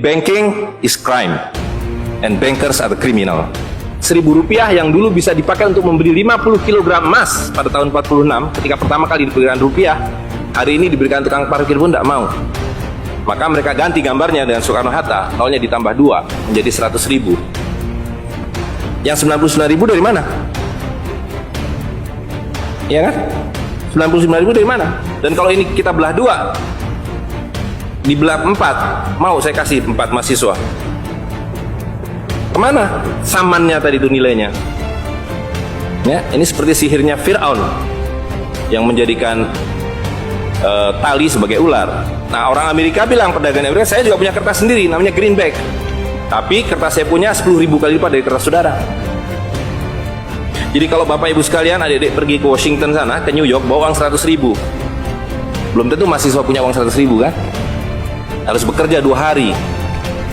Jadi banking is crime and bankers are the criminal. Rp1.000 yang dulu bisa dipakai untuk membeli 50 kg emas pada tahun 46 ketika pertama kali diberikan rupiah, hari ini diberikan tukang parkir pun tidak mau. Maka mereka ganti gambarnya dengan Soekarno-Hatta, nolnya ditambah 2 menjadi 100.000. Yang 99.000 dari mana? Iya kan? 99.000 dari mana? Dan kalau ini kita belah 2, dibelah 4, mau saya kasih 4 mahasiswa. Kemana samannya tadi itu nilainya? Ya, ini seperti sihirnya Fir'aun yang menjadikan tali sebagai ular. Nah, orang Amerika bilang, pedagang Amerika, saya juga punya kertas sendiri namanya greenback, tapi kertas saya punya 10.000 kali lipat dari kertas saudara. Jadi kalau bapak ibu sekalian, adik-adik pergi ke Washington sana, ke New York, bawa uang 100.000, belum tentu mahasiswa punya uang 100.000 kan? Harus bekerja 2 hari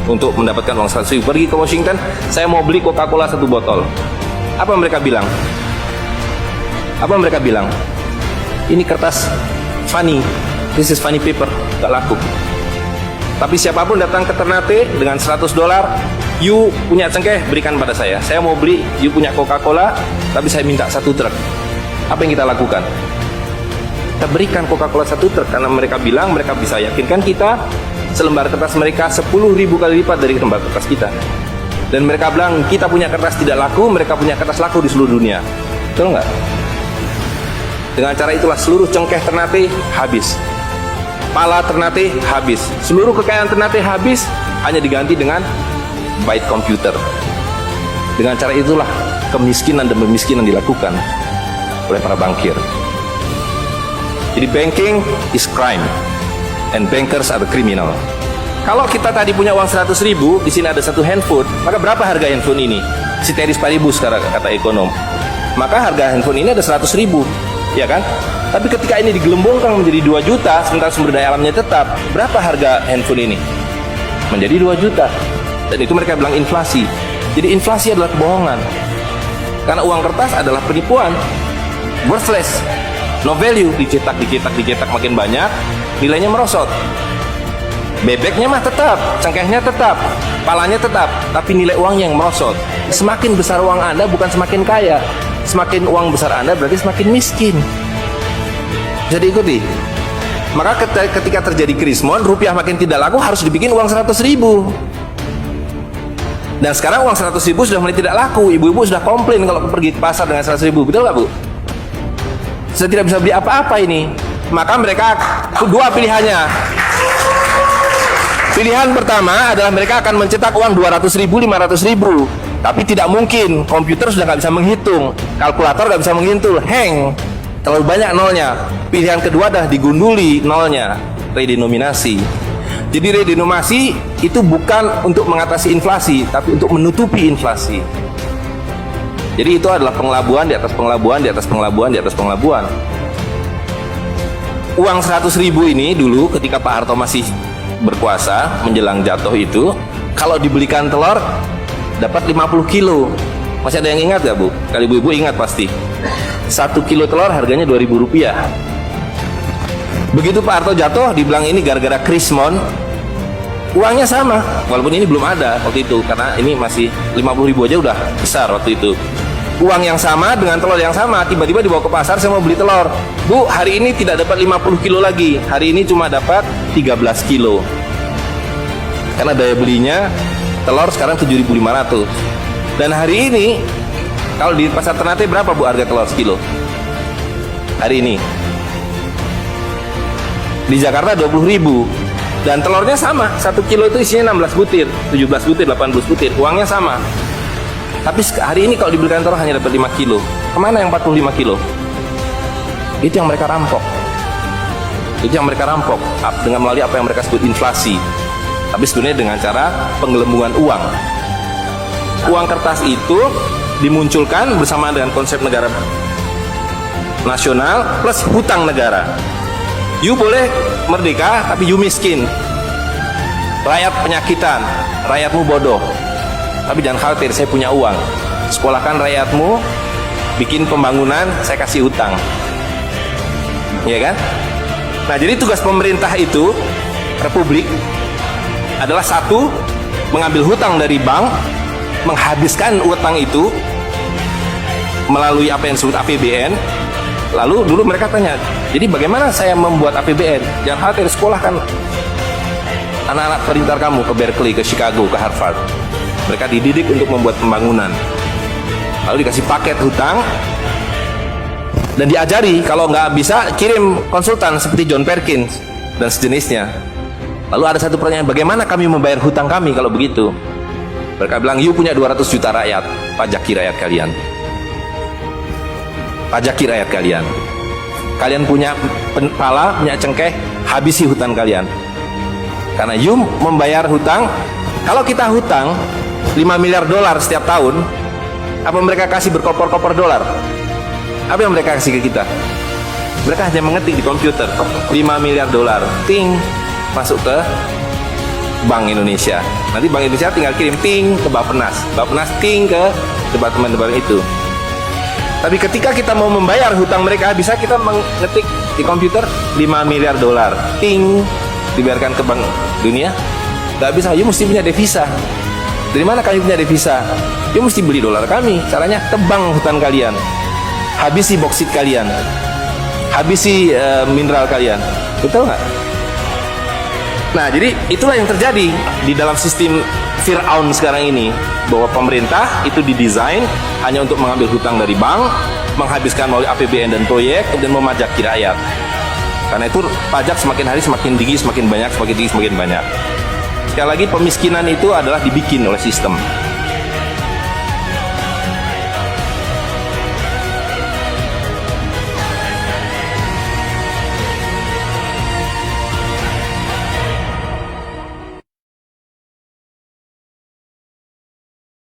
untuk mendapatkan uang 100.000. Pergi ke Washington, saya mau beli Coca-Cola 1 botol. Apa mereka bilang? Apa mereka bilang? Ini kertas funny, this is funny paper, gak laku. Tapi siapapun datang ke Ternate dengan $100, you punya cengkeh, berikan pada saya mau beli, you punya Coca-Cola, tapi saya minta 1 truk. Apa yang kita lakukan? Kita berikan Coca-Cola 1 truk, karena mereka bilang, mereka bisa yakinkan kita, selembar kertas mereka 10.000 kali lipat dari lembar kertas kita. Dan mereka bilang, kita punya kertas tidak laku, mereka punya kertas laku di seluruh dunia. Betul nggak? Dengan cara itulah seluruh cengkeh Ternate habis, pala Ternate habis, seluruh kekayaan Ternate habis, hanya diganti dengan byte komputer. Dengan cara itulah kemiskinan dan pemiskinan dilakukan oleh para bankir. Jadi banking is crime and bankers are the criminal. Kalau kita tadi punya uang 100.000, di sini ada 1 handphone, maka berapa harga handphone ini? Ceteris paribus kata ekonom. Maka harga handphone ini ada 100.000, ya kan? Tapi ketika ini digelembungkan menjadi 2 juta, sementara sumber daya alamnya tetap, berapa harga handphone ini? Menjadi 2 juta. Dan itu mereka bilang inflasi. Jadi inflasi adalah kebohongan. Karena uang kertas adalah penipuan, worthless, no value, dicetak makin banyak, nilainya merosot. Bebeknya mah tetap, cengkehnya tetap, palanya tetap, tapi nilai uangnya yang merosot. Semakin besar uang Anda bukan semakin kaya, semakin uang besar Anda berarti semakin miskin. Bisa diikuti. Maka ketika terjadi krismon, rupiah makin tidak laku, harus dibikin uang 100.000. Dan sekarang uang 100.000 sudah mulai tidak laku. Ibu-ibu sudah komplain kalau pergi ke pasar dengan 100.000, betul nggak Bu? Saya tidak bisa beli apa-apa ini. Maka mereka 2 pilihannya. Pilihan pertama adalah mereka akan mencetak uang 200.000, 500.000. Tapi tidak mungkin, komputer sudah nggak bisa menghitung, kalkulator nggak bisa menghitung, hang, terlalu banyak nolnya. Pilihan kedua adalah digunduli nolnya, redenominasi. Jadi redenominasi itu bukan untuk mengatasi inflasi, tapi untuk menutupi inflasi. Jadi itu adalah pengelabuan di atas pengelabuan, di atas pengelabuan, di atas pengelabuan. Uang 100.000 ini dulu ketika Pak Harto masih berkuasa menjelang jatuh itu, kalau dibelikan telur dapat 50 kilo. Masih ada yang ingat gak Bu? Kalau ibu-ibu ingat pasti. 1 kilo telur harganya Rp2.000. Begitu Pak Harto jatuh, dibilang ini gara-gara krismon, uangnya sama, walaupun ini belum ada waktu itu, karena ini masih 50.000 aja udah besar waktu itu. Uang yang sama dengan telur yang sama, tiba-tiba dibawa ke pasar, saya mau beli telur. Bu, hari ini tidak dapat 50 kilo lagi, hari ini cuma dapat 13 kilo. Karena daya belinya telur sekarang 7.500. Dan hari ini kalau di pasar Ternate berapa Bu harga telur sekilo? Hari ini di Jakarta 20.000. Dan telurnya sama, 1 kilo itu isinya 16 butir, 17 butir, 18 butir, uangnya sama. Tapi hari ini kalau dibelikan telur hanya dapat 5 kilo. Kemana yang 45 kilo? Itu yang mereka rampok. Itu yang mereka rampok dengan melalui apa yang mereka sebut inflasi. Tapi sebenarnya dengan cara penggelembungan uang. Uang kertas itu dimunculkan bersama dengan konsep negara nasional plus hutang negara. You boleh merdeka, tapi you miskin. Rakyat penyakitan, rakyatmu bodoh. Tapi jangan khawatir, saya punya uang. Sekolahkan rakyatmu, bikin pembangunan, saya kasih hutang. Iya kan? Nah, jadi tugas pemerintah itu, republik, adalah satu, mengambil hutang dari bank, menghabiskan utang itu melalui apa yang disebut APBN. Lalu dulu mereka tanya, jadi bagaimana saya membuat APBN? Jangan khawatir, sekolah kan anak-anak perintar kamu ke Berkeley, ke Chicago, ke Harvard. Mereka dididik untuk membuat pembangunan. Lalu dikasih paket hutang dan diajari kalau nggak bisa kirim konsultan seperti John Perkins dan sejenisnya. Lalu ada satu pertanyaan, bagaimana kami membayar hutang kami kalau begitu? Mereka bilang, you punya 200 juta rakyat, pajaki rakyat kalian. Pajaki rakyat kalian. Kalian punya pala, punya cengkeh, habisi hutang kalian. Karena you membayar hutang, kalau kita hutang 5 miliar dolar setiap tahun, apa mereka kasih berkoper-koper dolar? Apa yang mereka kasih ke kita? Mereka hanya mengetik di komputer 5 miliar dolar, ting, masuk ke Bank Indonesia. Nanti Bank Indonesia tinggal kirim ting ke Bappenas, Bappenas ting ke departemen-departemen itu. Tapi ketika kita mau membayar hutang mereka, bisa kita mengetik di komputer 5 miliar dolar, ting, dibiarkan ke Bank Dunia? Gak bisa, you mesti punya devisa. Dari mana kami punya devisa? You mesti beli dolar kami. Caranya tebang hutan kalian, habisi boksit kalian, habisi mineral kalian. Betul nggak? Nah, jadi itulah yang terjadi di dalam sistem Fir'aun sekarang ini, bahwa pemerintah itu didesain hanya untuk mengambil hutang dari bank, menghabiskan melalui APBN dan proyek, kemudian memajaki rakyat. Karena itu pajak semakin hari semakin tinggi, semakin banyak, semakin tinggi, semakin banyak. Sekali lagi, pemiskinan itu adalah dibikin oleh sistem.